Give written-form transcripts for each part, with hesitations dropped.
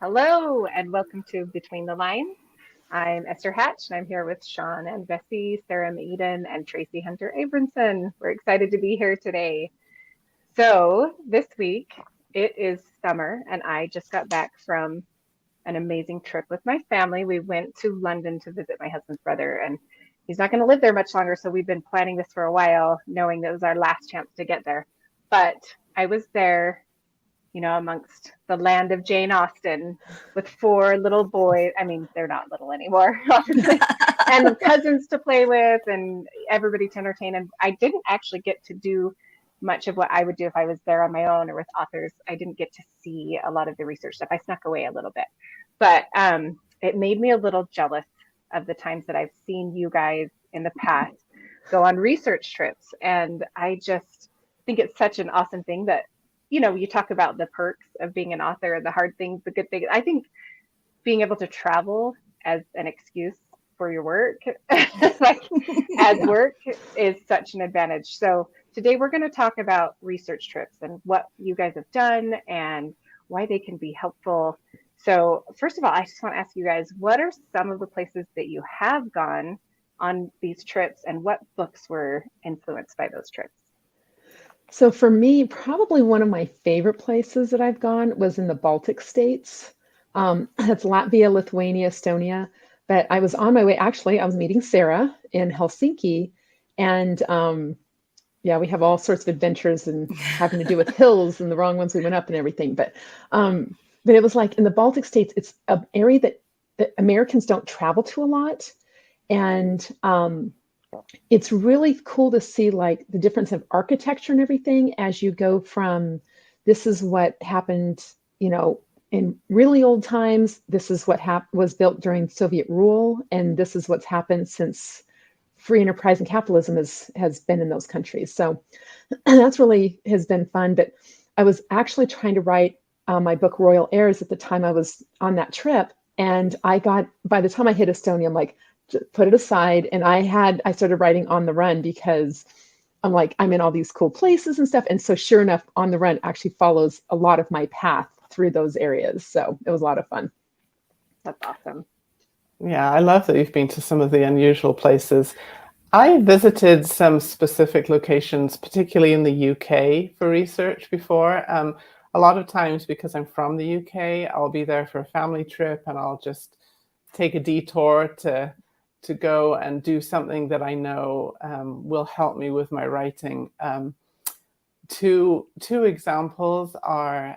Hello, and welcome to Between the Lines. I'm Esther Hatch, and I'm here with Sean and Bessie, Sarah Maiden, and Tracy Hunter Abramson. We're excited to be here today. So, this week it is summer, and I just got back from an amazing trip with my family. We went to London to visit my husband's brother, and he's not going to live there much longer. So, we've been planning this for a while, knowing that it was our last chance to get there. But I was there amongst the land of Jane Austen with four little boys. I mean, they're not little anymore, obviously, and cousins to play with and everybody to entertain. And I didn't actually get to do much of what I would do if I was there on my own or with authors. I didn't get to see a lot of the research stuff. I snuck away a little bit, but it made me a little jealous of the times that I've seen you guys in the past go on research trips. And I just think it's such an awesome thing that you talk about the perks of being an author and the hard things, the good things. I think being able to travel as an excuse for your work, like as Yeah. work, is such an advantage. So today we're going to talk about research trips and what you guys have done and why they can be helpful. So first of all, I just want to ask you guys, what are some of the places that you have gone on these trips and what books were influenced by those trips? So for me, probably one of my favorite places that I've gone was in the Baltic states. That's Latvia, Lithuania, Estonia. But I was on my way, actually, I was meeting Sarah in Helsinki. And yeah, we have all sorts of adventures and having to do with hills and the wrong ones we went up and everything. But it was like in the Baltic states, it's an area that Americans don't travel to a lot. And it's really cool to see like the difference of architecture and everything as you go from this is what happened, in really old times. This is what was built during Soviet rule, and this is what's happened since free enterprise and capitalism has been in those countries. So that's really has been fun. But I was actually trying to write my book Royal Heirs at the time I was on that trip, and by the time I hit Estonia, I'm like, put it aside. And I started writing On the Run because I'm like, I'm in all these cool places and stuff. And so sure enough, On the Run actually follows a lot of my path through those areas. So it was a lot of fun. That's awesome. Yeah, I love that you've been to some of the unusual places. I visited some specific locations, particularly in the UK for research before. A lot of times because I'm from the UK, I'll be there for a family trip and I'll just take a detour to go and do something that I know will help me with my writing. Two examples are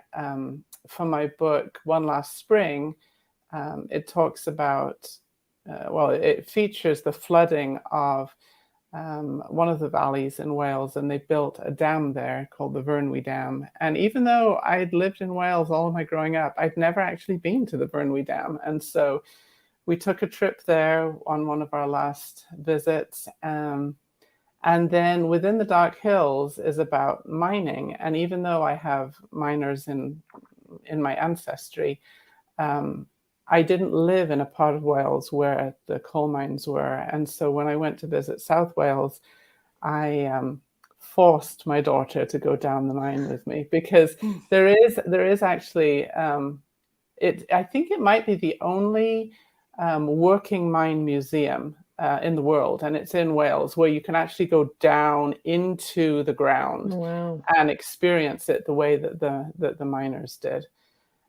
from my book, One Last Spring. It talks about, it features the flooding of one of the valleys in Wales, and they built a dam there called the Vyrnwy Dam. And even though I'd lived in Wales all of my growing up, I'd never actually been to the Vyrnwy Dam. And so we took a trip there on one of our last visits. And then within the Dark Hills is about mining. And even though I have miners in my ancestry, I didn't live in a part of Wales where the coal mines were. And so when I went to visit South Wales, I forced my daughter to go down the mine with me because there is actually, I think it might be the only working mine museum in the world, and it's in Wales, where you can actually go down into the ground. Wow. And experience it the way that the miners did.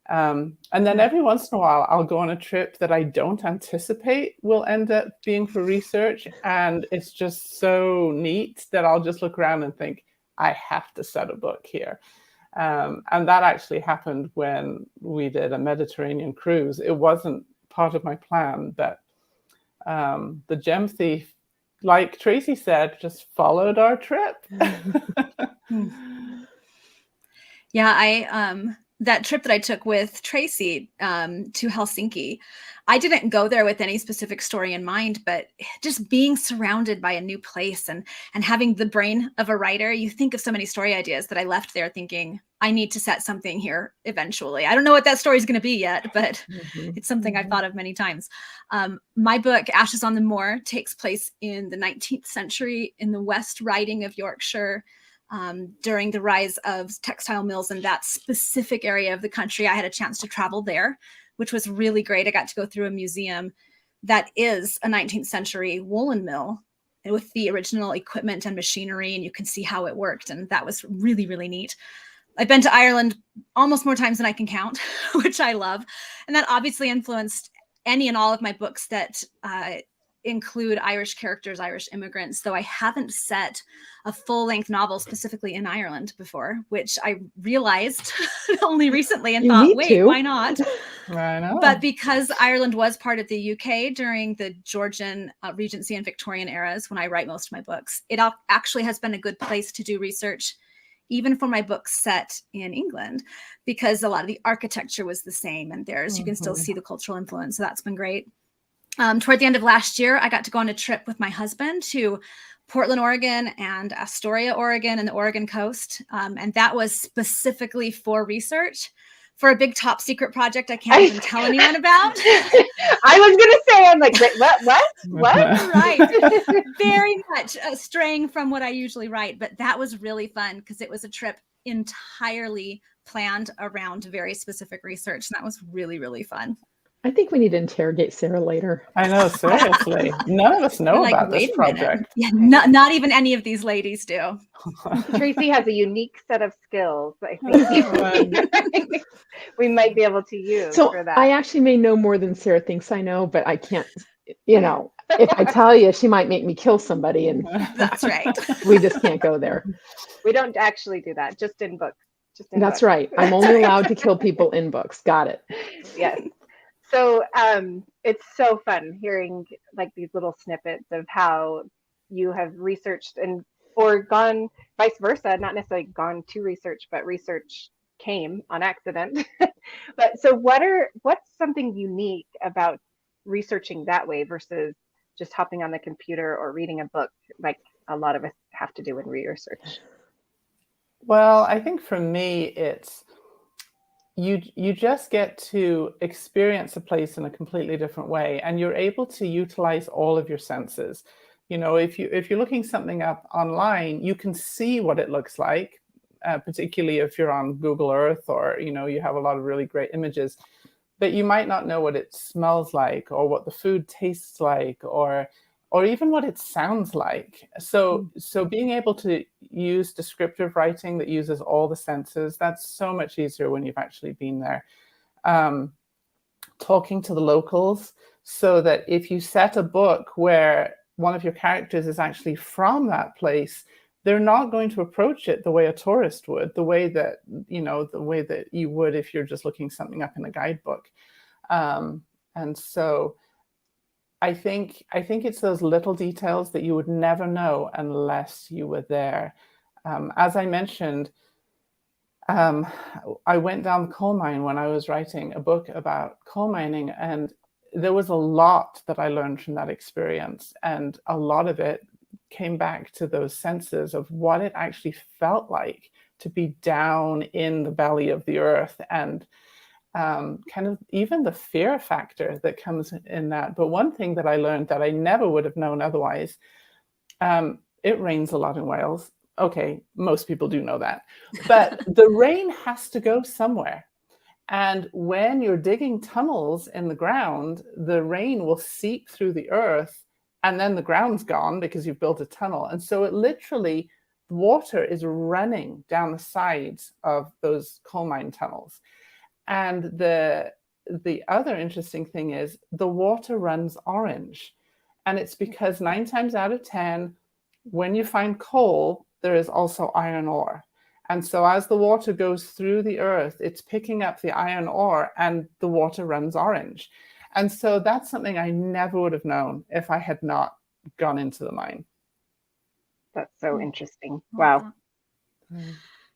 And then every once in a while, I'll go on a trip that I don't anticipate will end up being for research. And it's just so neat that I'll just look around and think, I have to set a book here. And that actually happened when we did a Mediterranean cruise. It wasn't part of my plan, but the gem thief, like Tracy said, just followed our trip. Yeah, that trip that I took with Tracy to Helsinki, I didn't go there with any specific story in mind, but just being surrounded by a new place and having the brain of a writer, you think of so many story ideas that I left there thinking, I need to set something here eventually. I don't know what that story is going to be yet, but it's something I've thought of many times. My book, Ashes on the Moor, takes place in the 19th century in the West Riding of Yorkshire. During the rise of textile mills in that specific area of the country. I had a chance to travel there which was really great. I got to go through a museum that is a 19th century woolen mill with the original equipment and machinery, and you can see how it worked. And that was really, really neat. I've been to Ireland almost more times than I can count, which I love. And that obviously influenced any and all of my books that include Irish characters, Irish immigrants, though I haven't set a full-length novel specifically in Ireland before, which I realized only recently and thought, wait, why not? I know. But because Ireland was part of the UK during the Georgian Regency and Victorian eras, when I write most of my books, it actually has been a good place to do research, even for my books set in England, because a lot of the architecture was the same, and you can still see the cultural influence. So that's been great. Toward the end of last year, I got to go on a trip with my husband to Portland, Oregon, and Astoria, Oregon, and the Oregon coast. And that was specifically for research for a big top secret project I can't even tell anyone about. I was going to say, I'm like, what? Right. Very much straying from what I usually write. But that was really fun because it was a trip entirely planned around very specific research. And that was really, really fun. I think we need to interrogate Sarah later. I know, seriously. None of us know about this project. Yeah, not even any of these ladies do. Tracy has a unique set of skills, I think we might be able to use for that. I actually may know more than Sarah thinks I know, but I can't, if I tell you, she might make me kill somebody, and that's right. We just can't go there. We don't actually do that, just in books. That's right. I'm only allowed to kill people in books. Got it. Yes. So it's so fun hearing like these little snippets of how you have researched or gone vice versa, not necessarily gone to research, but research came on accident. But so what's something unique about researching that way versus just hopping on the computer or reading a book like a lot of us have to do in research? Well, I think for me, it's you just get to experience a place in a completely different way, and you're able to utilize all of your senses. If you're looking something up online, you can see what it looks like, particularly if you're on Google Earth or you have a lot of really great images, but you might not know what it smells like or what the food tastes like or even what it sounds like. So being able to use descriptive writing that uses all the senses, that's so much easier when you've actually been there. Talking to the locals, so that if you set a book where one of your characters is actually from that place, they're not going to approach it the way a tourist would, the way that you would if you're just looking something up in a guidebook. And so I think it's those little details that you would never know unless you were there. As I mentioned, I went down the coal mine when I was writing a book about coal mining, and there was a lot that I learned from that experience, and a lot of it came back to those senses of what it actually felt like to be down in the belly of the earth, and kind of even the fear factor that comes in that. But one thing that I learned that I never would have known otherwise, it rains a lot in Wales. Okay, most people do know that. But the rain has to go somewhere. And when you're digging tunnels in the ground, the rain will seep through the earth, and then the ground's gone because you've built a tunnel. And so it literally, water is running down the sides of those coal mine tunnels. And the other interesting thing is the water runs orange. And it's because 9 times out of 10, when you find coal, there is also iron ore. And so as the water goes through the earth, it's picking up the iron ore and the water runs orange. And so that's something I never would have known if I had not gone into the mine. That's so interesting. Wow.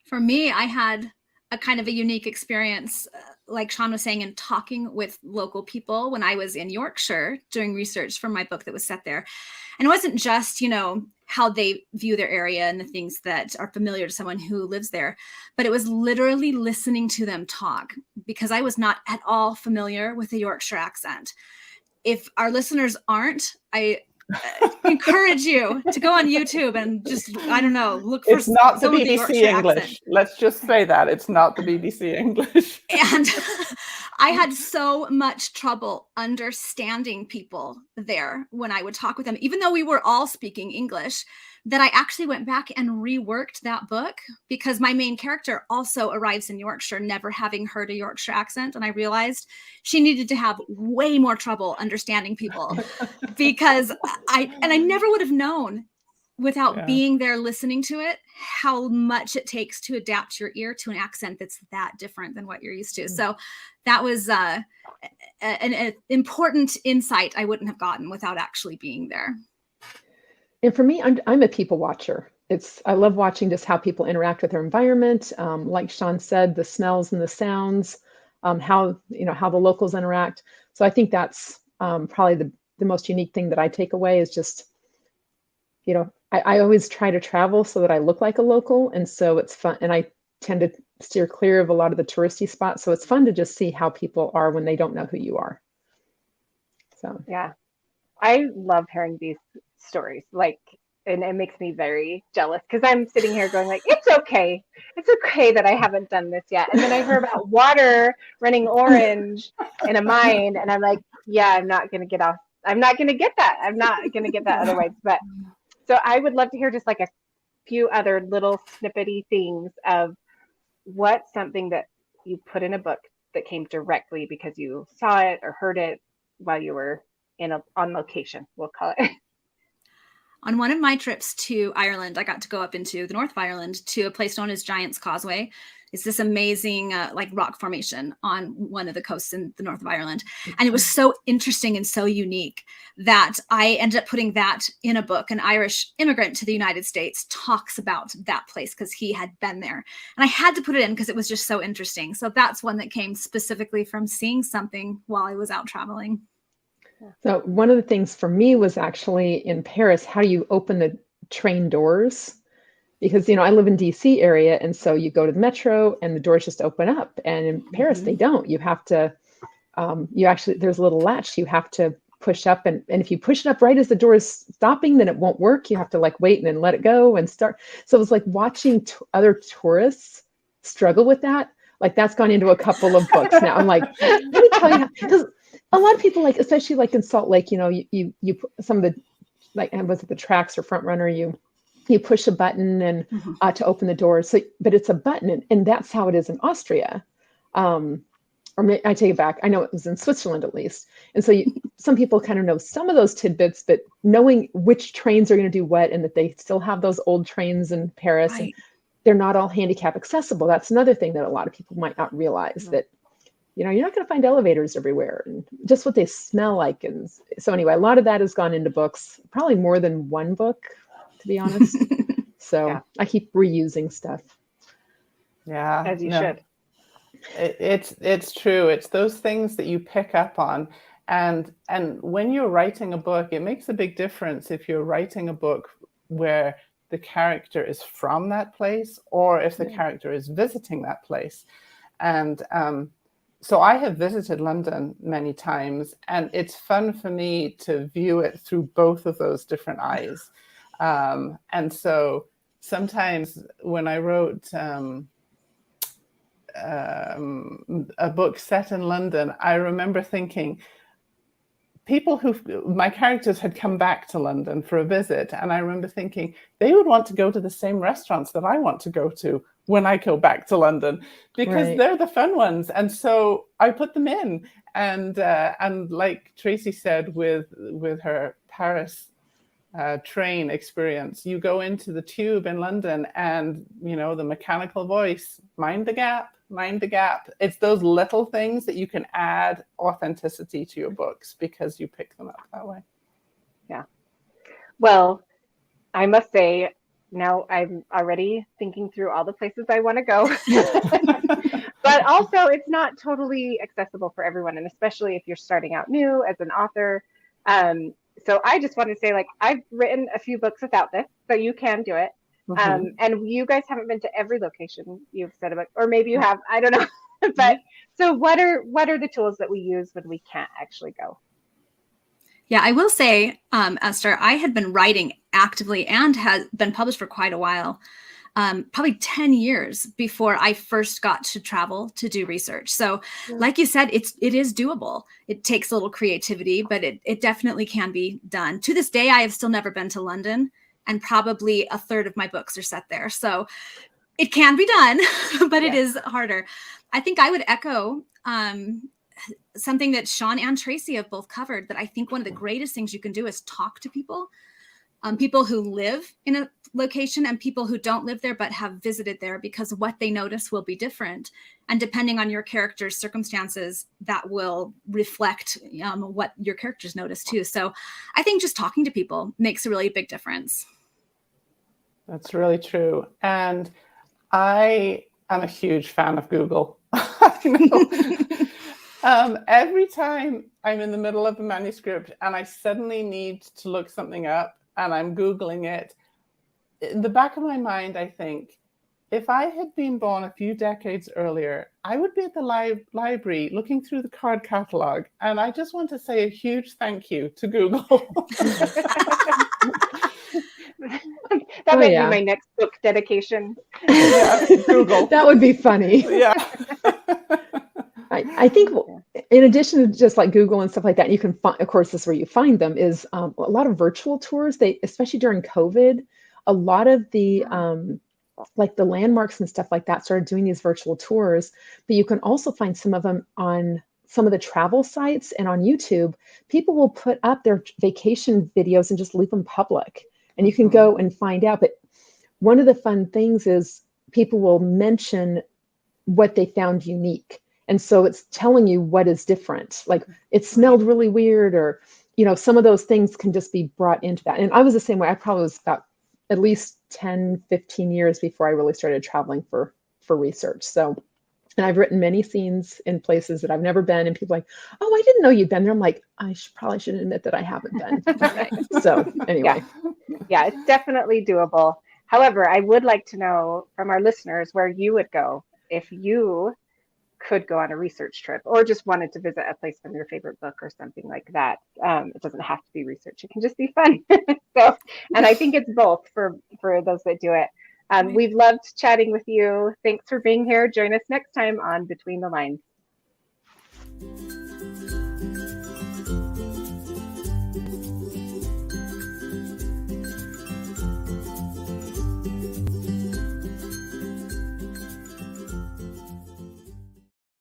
For me, I had a kind of a unique experience, like Sean was saying, in talking with local people when I was in Yorkshire doing research for my book that was set there. And it wasn't just, how they view their area and the things that are familiar to someone who lives there, but it was literally listening to them talk, because I was not at all familiar with the Yorkshire accent. If our listeners aren't, I encourage you to go on YouTube and just, I don't know, look for It's not the BBC English. Accent. Let's just say that it's not the BBC English. And I had so much trouble understanding people there when I would talk with them, even though we were all speaking English, that I actually went back and reworked that book because my main character also arrives in Yorkshire, never having heard a Yorkshire accent. And I realized she needed to have way more trouble understanding people because I never would have known without being there listening to it, how much it takes to adapt your ear to an accent that's that different than what you're used to. So that was an important insight I wouldn't have gotten without actually being there. And for me, I'm a people watcher. I love watching just how people interact with their environment. Like Sean said, the smells and the sounds, how the locals interact. So I think that's probably the most unique thing that I take away is just, I always try to travel so that I look like a local. And so it's fun. And I tend to steer clear of a lot of the touristy spots. So it's fun to just see how people are when they don't know who you are. So, yeah, I love hearing these stories. And it makes me very jealous because I'm sitting here going like, it's okay that I haven't done this yet. And then I heard about water running orange in a mine. And I'm like, yeah, I'm not going to get off. I'm not going to get that. I'm not going to get that otherwise. But so I would love to hear just like a few other little snippety things of what's something that you put in a book that came directly because you saw it or heard it while you were on location, we'll call it. On one of my trips to Ireland, I got to go up into the north of Ireland to a place known as Giant's Causeway. It's this amazing rock formation on one of the coasts in the north of Ireland. And it was so interesting and so unique that I ended up putting that in a book. An Irish immigrant to the United States talks about that place because he had been there. And I had to put it in because it was just so interesting. So that's one that came specifically from seeing something while I was out traveling. So one of the things for me was actually in Paris, how do you open the train doors? Because, I live in DC area. And so you go to the metro and the doors just open up. And in Paris, they don't. You have to, there's a little latch you have to push up. And if you push it up right as the door is stopping, then it won't work. You have to wait and then let it go and start. So it was like watching other tourists struggle with that. That's gone into a couple of books now. I'm like, let me tell you how, because a lot of people especially in Salt Lake, you put some of the, was it the tracks or front runner, you push a button and to open the door. So, but it's a button and that's how it is in Austria. Or I take it back. I know it was in Switzerland at least. And so some people kind of know some of those tidbits, but knowing which trains are going to do what, and that they still have those old trains in Paris and they're not all handicap accessible. That's another thing that a lot of people might not realize that, you're not going to find elevators everywhere and just what they smell like. And so anyway, a lot of that has gone into books, probably more than one book, to be honest. So I keep reusing stuff. Yeah. As you should. It's true. It's those things that you pick up on. And when you're writing a book, it makes a big difference if you're writing a book where the character is from that place or if the character is visiting that place. And so I have visited London many times, and it's fun for me to view it through both of those different eyes. And so sometimes when I wrote a book set in London, I remember thinking, my characters had come back to London for a visit. And I remember thinking they would want to go to the same restaurants that I want to go to when I go back to London, because they're the fun ones. And so I put them in. And like Tracy said, with her Paris train experience, you go into the tube in London and, the mechanical voice, mind the gap. It's those little things that you can add authenticity to your books because you pick them up that way. Yeah. Well, I must say, now I'm already thinking through all the places I want to go. But also, it's not totally accessible for everyone, and especially if you're starting out new as an author. So I just wanted to say, I've written a few books without this, so you can do it. And you guys haven't been to every location you've said about, or maybe you have, I don't know. But so what are the tools that we use when we can't actually go? Yeah, I will say, Esther, I had been writing actively and has been published for quite a while probably 10 years before I first got to travel to do research. So Yeah. like you said, it is doable. It takes a little creativity, but it definitely can be done. To this day, I have still never been to London, and probably a third of my books are set there. So it can be done, but it is harder. I think I would echo something that Sean and Tracy have both covered, that I think one of the greatest things you can do is talk to people. People who live in a location and people who don't live there but have visited there, because what they notice will be different. And depending on your character's circumstances, that will reflect what your characters notice too. So I think just talking to people makes a really big difference. That's really true. And I am a huge fan of Google. Every time I'm in the middle of a manuscript and I suddenly need to look something up and I'm Googling it, in the back of my mind, I think, if I had been born a few decades earlier, I would be at the library looking through the card catalog. And I just want to say a huge thank you to Google. That might be my next book dedication. Yeah, Google. That would be funny. Yeah. I think in addition to just like Google and stuff like that, you can find, of course, this is where you find them, is a lot of virtual tours. Especially during COVID, a lot of the like the landmarks and stuff like that started doing these virtual tours. But you can also find some of them on some of the travel sites and on YouTube. People will put up their vacation videos and just leave them public, and you can go and find out. But one of the fun things is people will mention what they found unique. And so it's telling you what is different. Like it smelled really weird, or, some of those things can just be brought into that. And I was the same way. I probably was about at least 10, 15 years before I really started traveling for research. So, and I've written many scenes in places that I've never been, and people are like, oh, I didn't know you'd been there. I'm like, I probably should admit that I haven't been. Right. So anyway. Yeah, it's definitely doable. However, I would like to know from our listeners where you would go if you could go on a research trip, or just wanted to visit a place from your favorite book or something like that. It doesn't have to be research. It can just be fun. So, and I think it's both for those that do it. We've loved chatting with you. Thanks for being here. Join us next time on Between the Lines.